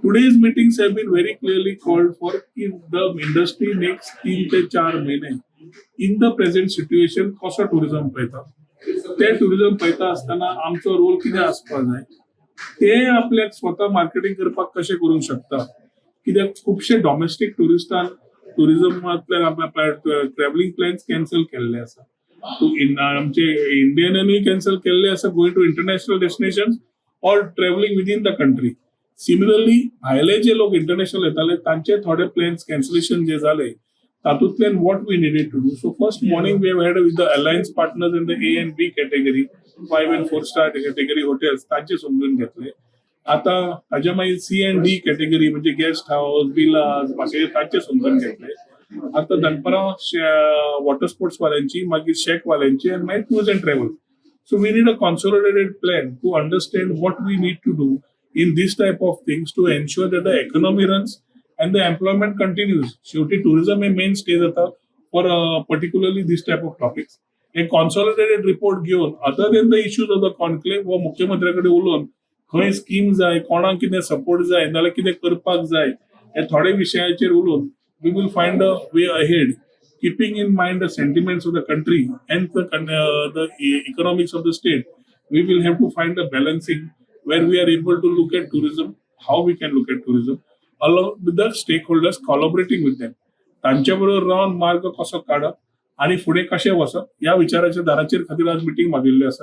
Today's meetings have been very clearly called for in the industry next 3 ते 4 महिने in the present situation कसं tourism पळयता ते tourism पळयता आसतना आमचो रोल कितें आसपाक जाय ते आपल्याक स्वता मार्केटिंग करपाक कशें करूंक शकता कित्याक खुबशे डॉमेस्टीक टुरिझमांतल्यान ट्रॅव्हलिंग प्लॅन्स कॅन्सल केल्ले आसा आमचे इंडियनांनी कॅन्सल केल्ले आसा going to international destination or travelling within the country. Similarly भायले जे लोक इंटरनॅशनल येताले तांचे थोडे प्लॅन्स कॅन्सलेशन जे झाले तातूंतल्यान what we needed to do. So first morning we have had with the alliance partners in the A and B category 5 and 4 star category hotels तांचे समजून घेतले. आता ताच्या मागीर C and D कॅटेगरी म्हणजे गेस्ट हाऊस विलाज बाकी तांचे समजून घेतले. आता दनपारां वॉटर स्पोर्ट्स वाल्यांची मागीर शेक वाल्यांची आनी मागीर tours and travel. So we need a consolidated plan to understand what we need to do in this type of things to ensure that the economy runs and the employment continues. शेवटी tourism हे main stay जाता for particularly this type of topics. A consolidated report घेऊन other than the issues of the conclave व मुख्यमंत्र्याकडे उलोवन खंय scheme जाय कोणाक कितें सपोर्ट जाय नाल्यार कितें करपाक जाय हे थोडे विशयाचेर उलोवन we will find a way ahead keeping in mind the sentiments of the country and the economics of the state. We will have to find a balancing where we are able to look at tourism, how we can look at tourism, along with the stakeholders collaborating with them. तांच्या बरोबर रावन मार्ग कसो काडप आणि फुडें कशें वचप ह्या विचाराच्या दाराचेर खातीर आज मिटींग मागिल्ली आसा.